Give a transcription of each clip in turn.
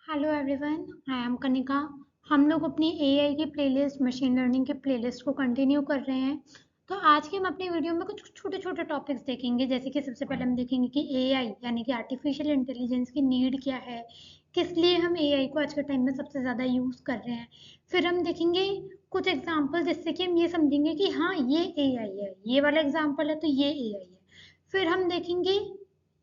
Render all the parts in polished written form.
Hello everyone, I am Kanika. हम लोग अपनी एआई की प्लेलिस्ट, मशीन लर्निंग की प्लेलिस्ट को कंटिन्यू कर रहे हैं। तो आज के हम अपनी वीडियो में कुछ छोटे छोटे टॉपिक्स देखेंगे। जैसे कि सबसे पहले हम देखेंगे कि एआई यानी कि आर्टिफिशियल इंटेलिजेंस की नीड क्या है, किस लिए हम एआई को आज के टाइम में सबसे ज़्यादा यूज़ कर रहे हैं। फिर हम देखेंगे कुछ एग्जाम्पल जिससे कि हम ये समझेंगे कि हाँ ये एआई है, ये वाला एग्जाम्पल है तो ये एआई है। फिर हम देखेंगे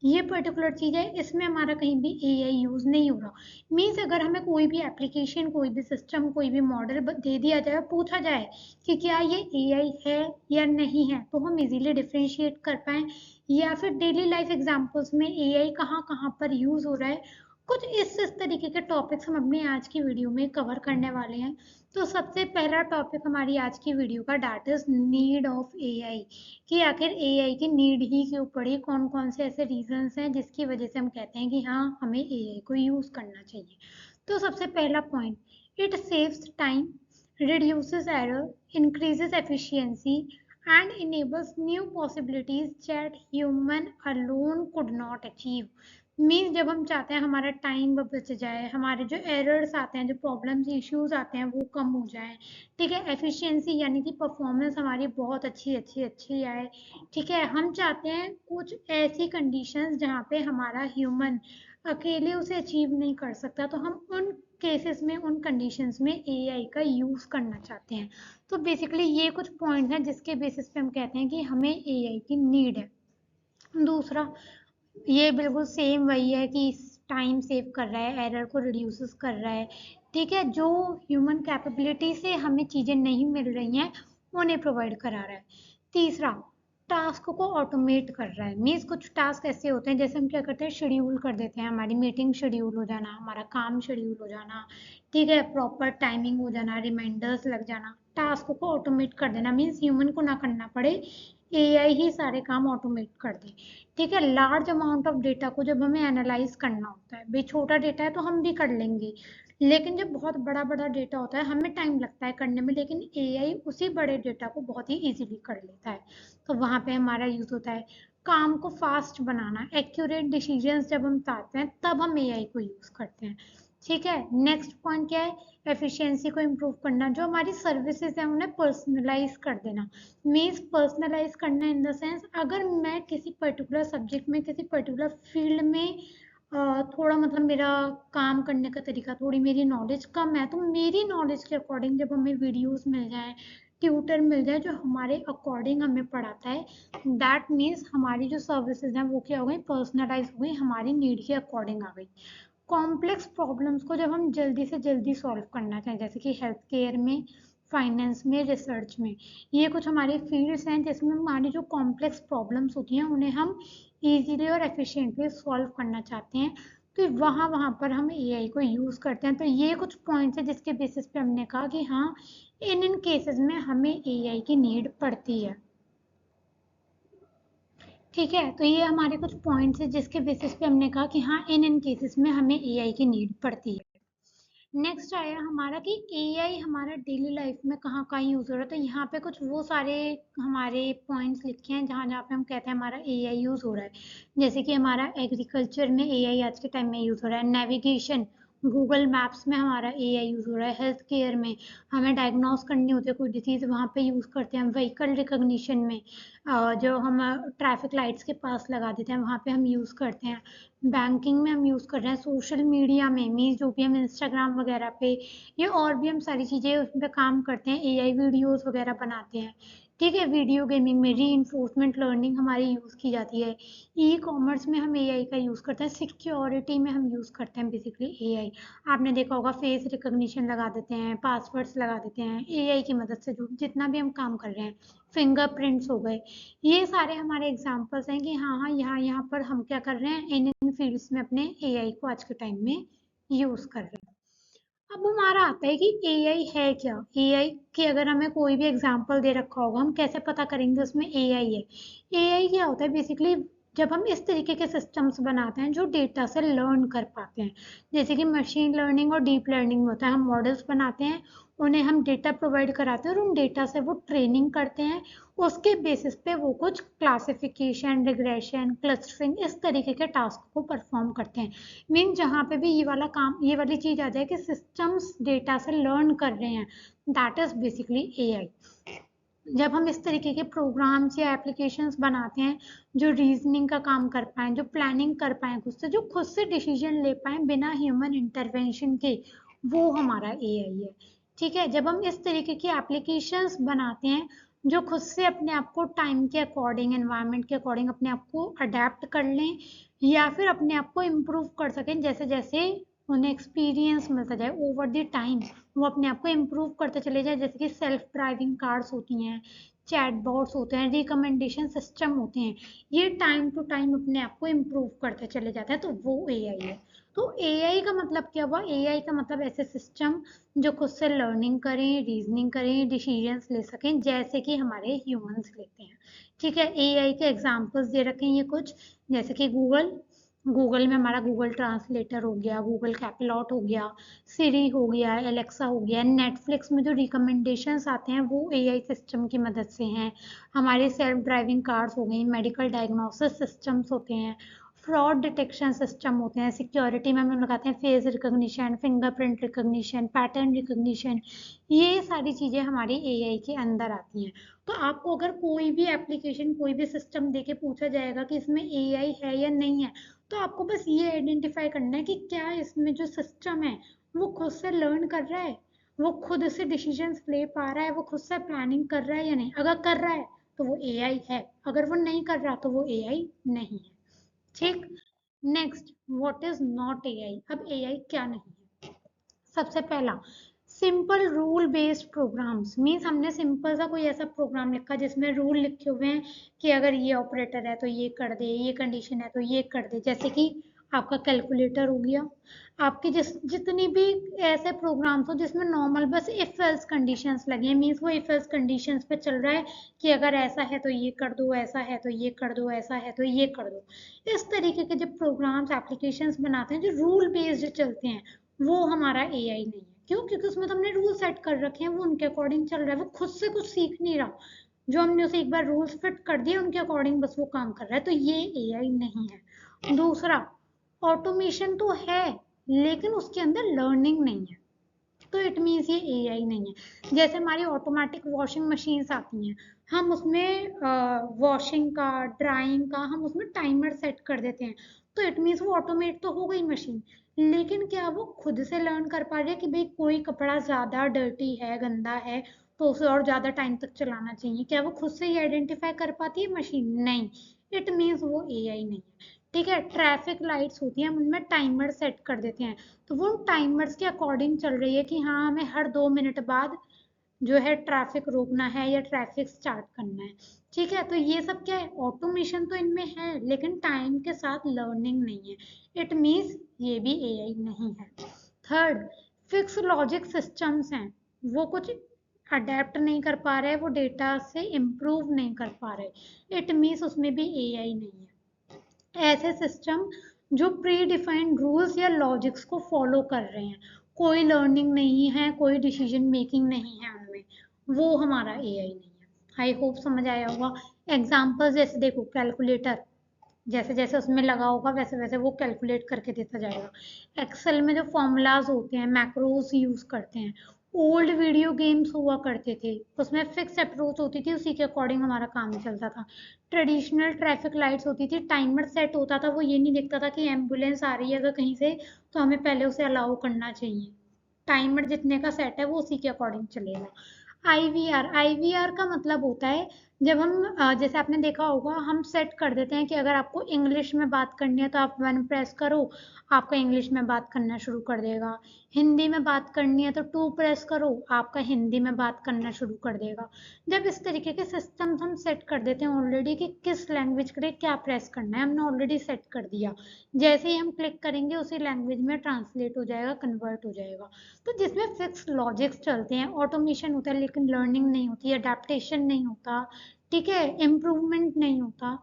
ये पर्टिकुलर चीज़ है, इसमें हमारा कहीं भी एआई यूज़ नहीं हो रहा। मीन्स अगर हमें कोई भी एप्लीकेशन, कोई भी सिस्टम, कोई भी मॉडल दे दिया जाए, पूछा जाए कि क्या ये एआई है या नहीं है, तो हम इजीली डिफ्रेंशिएट कर पाएँ। या फिर डेली लाइफ एग्जांपल्स में एआई कहाँ कहाँ पर यूज़ हो रहा है, कुछ इस तरीके के टॉपिक्स हम अपनी आज की वीडियो में कवर करने वाले हैं। तो सबसे पहला टॉपिक हमारी आज की वीडियो का that is need of AI, कि आखिर एआई की नीड ही क्यों पड़ी, कौन कौन से ऐसे रीजंस हैं जिसकी वजह से हम कहते हैं कि हाँ हमें एआई को यूज करना चाहिए। तो सबसे पहला point, it saves time, reduces error, increases efficiency, and enables new possibilities that human alone could not achieve। Means जब हम चाहते हैं हमारा टाइम बच जाए, हमारे जो एरर्स आते हैं, जो प्रॉब्लम्स इश्यूज आते हैं वो कम हो जाए। ठीक है, एफिशिएंसी यानी कि परफॉर्मेंस हमारी बहुत अच्छी अच्छी अच्छी आए। ठीक है, हम चाहते हैं कुछ ऐसी कंडीशंस जहाँ पे हमारा ह्यूमन अकेले उसे अचीव नहीं कर सकता, तो हम उन केसेस में, उन कंडीशंस में एआई का यूज़ करना चाहते हैं। तो बेसिकली ये कुछ पॉइंट्स हैं जिसके बेसिस पे हम कहते हैं कि हमें एआई की नीड है। दूसरा, ये बिल्कुल सेम वही है कि टाइम सेव कर रहा है, एरर को रिड्यूस कर रहा है। ठीक है, जो ह्यूमन कैपेबिलिटी से हमें चीज़ें नहीं मिल रही हैं उन्हें प्रोवाइड करा रहा है। तीसरा, टास्क को ऑटोमेट कर रहा है। मीन्स कुछ टास्क ऐसे होते हैं, जैसे हम क्या करते हैं, शेड्यूल कर देते हैं, हमारी मीटिंग शेड्यूल हो जाना, हमारा काम शेड्यूल हो जाना। ठीक है, प्रॉपर टाइमिंग हो जाना, रिमाइंडर्स लग जाना, टास्क को ऑटोमेट कर देना। मीन्स ह्यूमन को ना करना पड़े, एआई ही सारे काम ऑटोमेट कर दे। ठीक है, लार्ज अमाउंट ऑफ डेटा को जब हमें एनालाइज करना होता है, भाई छोटा डेटा है तो हम भी कर लेंगे, लेकिन जब बहुत बड़ा बड़ा डेटा होता है हमें टाइम लगता है करने में, लेकिन एआई उसी बड़े डेटा को बहुत ही इजीली कर लेता है। तो वहाँ पे हमारा यूज होता है काम को फास्ट बनाना, एक्यूरेट डिसीजंस जब हम चाहते हैं तब हम एआई को यूज करते हैं। ठीक है, नेक्स्ट पॉइंट क्या है, एफिशिएंसी को इम्प्रूव करना, जो हमारी सर्विसेज है उन्हें पर्सनलाइज कर देना। मीन्स पर्सनलाइज करना इन द सेंस, अगर मैं किसी पर्टिकुलर सब्जेक्ट में, किसी पर्टिकुलर फील्ड में थोड़ा मतलब मेरा काम करने का तरीका, थोड़ी मेरी नॉलेज कम है, तो मेरी नॉलेज के अकॉर्डिंग जब हमें वीडियोस मिल जाए, ट्यूटर मिल जाए जो हमारे अकॉर्डिंग हमें पढ़ाता है, दैट मीन्स हमारी जो सर्विसेज हैं वो क्या हो गई, पर्सनलाइज हो गई, हमारी नीड के अकॉर्डिंग आ गई। कॉम्प्लेक्स प्रॉब्लम्स को जब हम जल्दी से जल्दी सॉल्व करना चाहें, जैसे कि हेल्थ केयर में, फाइनेंस में, रिसर्च में, ये कुछ हमारे फील्ड्स हैं जिसमें हमारी जो कॉम्प्लेक्स प्रॉब्लम्स होती हैं उन्हें हम इजीली और एफिशिएंटली सॉल्व करना चाहते हैं, तो वहाँ वहाँ पर हम एआई को यूज़ करते हैं। तो ये कुछ पॉइंट्स हैं जिसके बेसिस पे हमने कहा कि हाँ इन इन केसेस में हमें एआई की नीड पड़ती है। ठीक है, तो ये हमारे कुछ पॉइंट्स हैं जिसके बेसिस पे हमने कहा कि हाँ इन इन केसेस में हमें एआई की नीड पड़ती है। नेक्स्ट आया हमारा कि एआई हमारा डेली लाइफ में कहाँ कहाँ यूज हो रहा है। तो यहाँ पे कुछ वो सारे हमारे पॉइंट्स लिखे हैं जहाँ जहाँ पे हम कहते हैं हमारा एआई यूज हो रहा है। जैसे कि हमारा एग्रीकल्चर में एआई आज के टाइम में यूज हो रहा है, नेविगेशन, गूगल मैप्स में हमारा एआई यूज हो रहा है, हेल्थ केयर में हमें डायग्नोस करनी होती है कोई डिसीज, वहाँ पे यूज करते हैं, व्हीकल रिकॉग्निशन में जो हम ट्रैफिक लाइट्स के पास लगा देते हैं वहाँ पे हम यूज करते हैं, बैंकिंग में हम यूज़ कर रहे हैं, सोशल मीडिया में मीन्स जो भी हम इंस्टाग्राम वगैरह पे, ये और भी हम सारी चीज़ें उस पर काम करते हैं, एआई वीडियोस वगैरह बनाते हैं। ठीक है, वीडियो गेमिंग में री लर्निंग हमारी यूज़ की जाती है, ई कॉमर्स में हम एआई का यूज़ करते हैं, सिक्योरिटी में हम यूज़ करते हैं बेसिकली एआई। आपने देखा होगा फेस रिकॉग्निशन लगा देते हैं, पासवर्ड्स लगा देते हैं एआई की मदद से, जो जितना भी हम काम कर रहे हैं, फिंगरप्रिंट्स हो गए, ये सारे हमारे एग्जाम्पल्स हैं कि हाँ हाँ यहाँ यहाँ पर हम क्या कर रहे हैं, इन फील्ड्स में अपने एआई को आज के टाइम में यूज कर रहे हैं। अब हमारा आता है कि एआई है क्या। एआई की अगर हमें कोई भी एग्जांपल दे रखा होगा, हम कैसे पता करेंगे उसमें एआई है। एआई क्या होता है बेसिकली, जब हम इस तरीके के सिस्टम्स बनाते हैं जो डेटा से लर्न कर पाते हैं, जैसे कि मशीन लर्निंग और डीप लर्निंग में होता है, हम मॉडल्स बनाते हैं, उन्हें हम डेटा प्रोवाइड कराते हैं और उन डेटा से वो ट्रेनिंग करते हैं, उसके बेसिस पे वो कुछ क्लासिफिकेशन, रिग्रेशन, क्लस्टरिंग इस तरीके के टास्क को परफॉर्म करते हैं। मीन जहाँ पे भी ये वाला काम, ये वाली चीज आ जाए कि सिस्टम्स डेटा से लर्न कर रहे हैं, दैट इज बेसिकली एआई। जब हम इस तरीके के प्रोग्राम्स या एप्लीकेशंस बनाते हैं जो रीजनिंग का काम कर पाए, जो प्लानिंग कर पाए खुद से, जो खुद से डिसीजन ले पाए बिना ह्यूमन इंटरवेंशन के, वो हमारा एआई है। ठीक है, जब हम इस तरीके की एप्लीकेशंस बनाते हैं जो खुद से अपने आप को टाइम के अकॉर्डिंग, एनवायरनमेंट के अकॉर्डिंग अपने आप को अडेप्ट कर लें या फिर अपने आप को इम्प्रूव कर सकें, जैसे जैसे उन्हें एक्सपीरियंस मिलता जाए ओवर द टाइम, वो अपने आप को इम्प्रूव करते चले जाए, जैसे कि सेल्फ ड्राइविंग कार्स होती हैं, चैट बॉट्स होते हैं, रिकमेंडेशन सिस्टम होते हैं, ये टाइम टू टाइम अपने आप को इम्प्रूव करते चले जाते हैं, तो वो एआई है। तो एआई का मतलब क्या हुआ? एआई का मतलब ऐसे सिस्टम जो खुद से लर्निंग करें, रीजनिंग करें, डिसीजंस ले सकें, जैसे कि हमारे ह्यूमंस लेते हैं। ठीक है, एआई के एग्जांपल्स दे रखे हैं ये कुछ, जैसे कि गूगल, गूगल में हमारा गूगल ट्रांसलेटर हो गया, गूगल कैपलॉट हो गया, सिरी हो गया, एलेक्सा हो गया, नेटफ्लिक्स में जो रिकमेंडेशंस आते हैं वो एआई सिस्टम की मदद से हैं, हमारे सेल्फ ड्राइविंग कार्स हो गई, मेडिकल डायग्नोसिस सिस्टम्स होते हैं, फ्रॉड डिटेक्शन सिस्टम होते हैं, सिक्योरिटी में हम लगाते हैं face recognition, fingerprint recognition, pattern recognition, ये सारी चीज़ें हमारी एआई के अंदर आती हैं। तो आपको अगर कोई भी एप्लीकेशन, कोई भी सिस्टम देके पूछा जाएगा कि इसमें एआई है या नहीं है, तो आपको बस ये आइडेंटिफाई करना है कि क्या इसमें जो सिस्टम है वो खुद से लर्न कर रहा है, वो खुद से डिसीजंस ले पा रहा है, वो खुद से प्लानिंग कर रहा है या नहीं। अगर कर रहा है तो वो एआई है, अगर वो नहीं कर रहा तो वो एआई नहीं है। ठीक। Next, what is not AI? अब एआई क्या नहीं है? सबसे पहला, simple rule based programs, means हमने सिंपल सा कोई ऐसा प्रोग्राम लिखा जिसमें रूल लिखे हुए हैं कि अगर ये ऑपरेटर है तो ये कर दे, ये कंडीशन है तो ये कर दे, जैसे कि आपका कैलकुलेटर हो गया, आपके जितनी भी ऐसे प्रोग्राम्स हो जिसमें नॉर्मल बस इफ एल्स कंडीशंस लगे हैं, मीन्स वो इफ एल्स कंडीशंस पे चल रहा है कि अगर ऐसा है तो ये कर दो, ऐसा है तो ये कर दो, ऐसा है तो ये कर दो। इस तरीके के जो प्रोग्राम्स, एप्लीकेशंस बनाते हैं जो रूल बेस्ड चलते हैं, वो हमारा एआई नहीं है। क्यों? क्योंकि उसमें तो हमने रूल सेट कर रखे हैं, वो उनके अकॉर्डिंग चल रहा है, वो खुद से कुछ सीख नहीं रहा, जो हमने उसे एक बार रूल्स फिट कर दिए उनके अकॉर्डिंग बस वो काम कर रहा है, तो ये एआई नहीं है। दूसरा, ऑटोमेशन तो है लेकिन उसके अंदर लर्निंग नहीं है, तो इट मीन्स ये एआई नहीं है। जैसे हमारी ऑटोमेटिक वॉशिंग मशीन्स आती हैं, हम उसमें वॉशिंग का, ड्राइंग का हम उसमें टाइमर सेट कर देते हैं, तो इट मीन्स वो ऑटोमेट तो हो गई मशीन, लेकिन क्या वो खुद से लर्न कर पा रही है कि भाई कोई कपड़ा ज़्यादा डर्टी है, गंदा है, तो उसे और ज़्यादा टाइम तक चलाना चाहिए? क्या वो खुद से ही आइडेंटिफाई कर पाती है मशीन? नहीं, इट मीन्स वो एआई नहीं है। ठीक है, ट्रैफिक लाइट्स होती हैं, हम उनमें टाइमर सेट कर देते हैं, तो वो टाइमर्स के अकॉर्डिंग चल रही है कि हाँ हमें हर 2 मिनट बाद जो है ट्रैफिक रोकना है या ट्रैफिक स्टार्ट करना है। ठीक है, तो ये सब क्या है? ऑटोमेशन तो इनमें है लेकिन टाइम के साथ लर्निंग नहीं है, इट मीन्स ये भी एआई नहीं है। थर्ड, फिक्स लॉजिक सिस्टम्स हैं, वो कुछ अडेप्ट नहीं कर पा रहे, वो डेटा से इम्प्रूव नहीं कर पा रहे, इट मीन्स उसमें भी एआई नहीं है। ऐसे सिस्टम जो प्री डिफाइंड रूल्स या लॉजिक्स को फॉलो कर रहे हैं, कोई लर्निंग नहीं है, कोई डिसीजन मेकिंग नहीं है उनमें, वो हमारा एआई नहीं है। आई होप समझ आया होगा। एग्जाम्पल जैसे देखो, कैलकुलेटर, जैसे जैसे उसमें लगा होगा वैसे वैसे वो कैलकुलेट करके देता जाएगा। एक्सेल में जो फॉर्मूलाज होते हैं, मैक्रोज यूज करते हैं। ओल्ड वीडियो गेम्स हुआ करते थे, उसमें फिक्स अप्रोच होती थी, उसी के अकॉर्डिंग हमारा काम चलता था। ट्रेडिशनल ट्रैफिक लाइट्स होती थी, टाइमर सेट होता था, वो ये नहीं देखता था कि एम्बुलेंस आ रही है अगर कहीं से तो हमें पहले उसे अलाउ करना चाहिए, टाइमर जितने का सेट है वो उसी के अकॉर्डिंग चलेगा। आईवीआर, आईवीआर का मतलब होता है जब हम जैसे आपने देखा होगा हम सेट कर देते हैं कि अगर आपको इंग्लिश में बात करनी है तो आप 1 प्रेस करो, आपका इंग्लिश में बात करना शुरू कर देगा। हिंदी में बात करनी है तो 2 प्रेस करो, आपका हिंदी में बात करना शुरू कर देगा। जब इस तरीके के सिस्टम्स हम सेट कर देते हैं ऑलरेडी कि किस लैंग्वेज के लिए क्या प्रेस करना है, हमने ऑलरेडी सेट कर दिया, जैसे ही हम क्लिक करेंगे उसी लैंग्वेज में ट्रांसलेट हो जाएगा, कन्वर्ट हो जाएगा। तो जिसमें फिक्स लॉजिक्स चलते हैं, ऑटोमेशन होता है लेकिन लर्निंग नहीं होती, अडेप्टेशन नहीं होता, ठीक है, इम्प्रूवमेंट नहीं होता,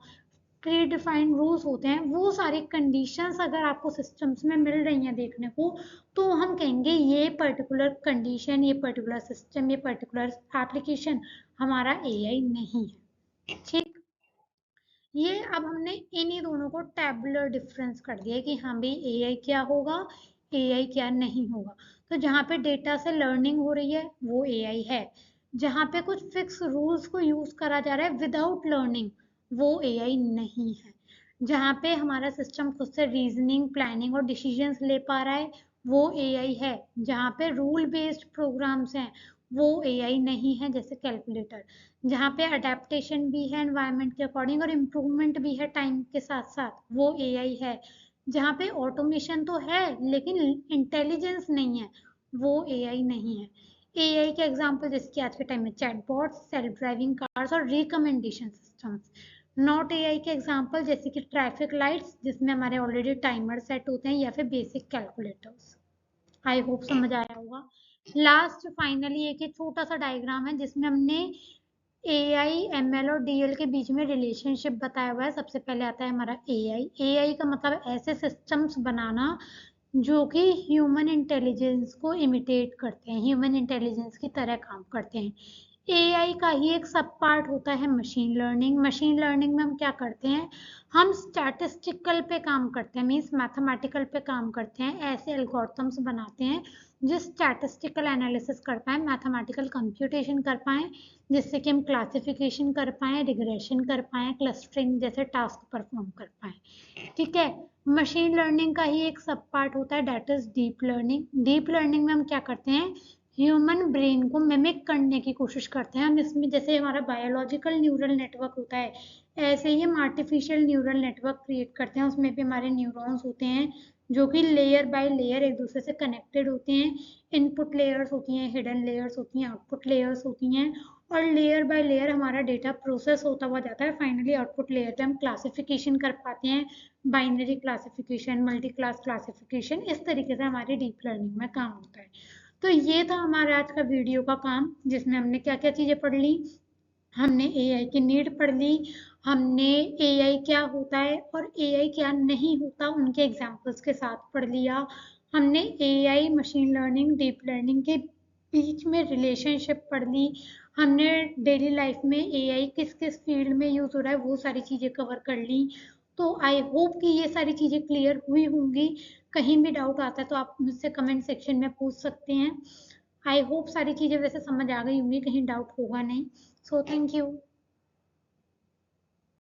प्री डिफाइंड रूल्स होते हैं, वो सारी कंडीशंस अगर आपको सिस्टम्स में मिल रही हैं देखने को, तो हम कहेंगे ये पर्टिकुलर कंडीशन, ये पर्टिकुलर सिस्टम, ये पर्टिकुलर एप्लीकेशन हमारा एआई नहीं है। ठीक, ये अब हमने इन्हीं दोनों को टैबुलर डिफरेंस कर दिया कि हाँ भाई एआई क्या होगा, एआई क्या नहीं होगा। तो जहाँ पे डेटा से लर्निंग हो रही है वो एआई है, जहाँ पे कुछ फिक्स रूल्स को यूज करा जा रहा है विदाउट लर्निंग वो एआई नहीं है, जहाँ पे हमारा सिस्टम खुद से रीजनिंग, प्लानिंग और डिसीजंस ले पा रहा है वो एआई है, जहाँ पे रूल बेस्ड प्रोग्राम्स हैं वो एआई नहीं है, जैसे कैलकुलेटर, जहाँ पे अडेप्टेशन भी है एनवायरनमेंट के अकॉर्डिंग और इम्प्रूवमेंट भी है टाइम के साथ साथ वो एआई है, जहाँ पे ऑटोमेशन तो है लेकिन इंटेलिजेंस नहीं है वो एआई नहीं है। एआई के एग्जांपल जैसे कि आज के टाइम में चैटबॉट्स, सेल्फ ड्राइविंग कार्स और रिकमेंडेशन सिस्टम्स। नॉट एआई के एग्जांपल जैसे कि ट्रैफिक लाइट्स जिसमें हमारे ऑलरेडी टाइमर सेट होते हैं, या फिर बेसिक कैलकुलेटर्स। आई होप समझ आया होगा। लास्ट फाइनली एक छोटा सा डायग्राम है जिसमें हमने एआई, एमएल और डीएल के बीच में रिलेशनशिप बताया हुआ है। सबसे पहले आता है हमारा एआई। एआई का मतलब ऐसे सिस्टम्स बनाना जो कि ह्यूमन इंटेलिजेंस को इमिटेट करते हैं, ह्यूमन इंटेलिजेंस की तरह काम करते हैं। एआई का ही एक सब पार्ट होता है मशीन लर्निंग। मशीन लर्निंग में हम क्या करते हैं, हम स्टैटिस्टिकल पे काम करते हैं, मीन्स मैथमेटिकल पे काम करते हैं, ऐसे एल्गोरिथम्स बनाते हैं जो स्टैटिस्टिकल एनालिसिस कर पाए, मैथमेटिकल कंप्यूटेशन कर पाए, जिससे कि हम क्लासिफिकेशन कर पाए, रिग्रेशन कर पाए, क्लस्टरिंग जैसे टास्क परफॉर्म कर पाए। ठीक है, मशीन लर्निंग का ही एक सब पार्ट होता है that is deep learning. Deep learning में हम क्या करते हैं, ह्यूमन ब्रेन को मिमिक करने की कोशिश करते हैं हम, इसमें जैसे हमारा बायोलॉजिकल न्यूरल नेटवर्क होता है ऐसे ही हम आर्टिफिशियल न्यूरल नेटवर्क क्रिएट करते हैं, उसमें भी हमारे न्यूरॉन्स होते हैं जो कि लेयर बाय लेयर एक दूसरे से कनेक्टेड होते हैं। इनपुट लेयर्स होती हैं, हिडन लेयर्स होती हैं, आउटपुट लेयर्स होती हैं, और लेयर बाय लेयर हमारा डेटा प्रोसेस होता हुआ जाता है। फाइनली आउटपुट लेयर पे हम क्लासिफिकेशन कर पाते हैं, binary classification, multi class classification, इस तरीके से हमारी डीप लर्निंग में काम होता है। तो ये था हमारा आज का वीडियो का काम, जिसमें हमने क्या क्या चीज़ें पढ़ ली। हमने एआई की नीड पढ़ ली, हमने एआई क्या होता है और एआई क्या नहीं होता उनके एग्जाम्पल्स के साथ पढ़ लिया। हमने AI, machine learning, deep learning के बीच में रिलेशनशिप पढ़ ली। हमने डेली लाइफ में एआई किस किस फील्ड में यूज हो रहा है वो सारी चीज़ें कवर कर ली। तो आई होप कि ये सारी चीज़ें क्लियर हुई होंगी। कहीं भी डाउट आता है तो आप मुझसे कमेंट सेक्शन में पूछ सकते हैं। आई होप सारी चीज़ें वैसे समझ आ गई होंगी, कहीं डाउट होगा नहीं। So thank you.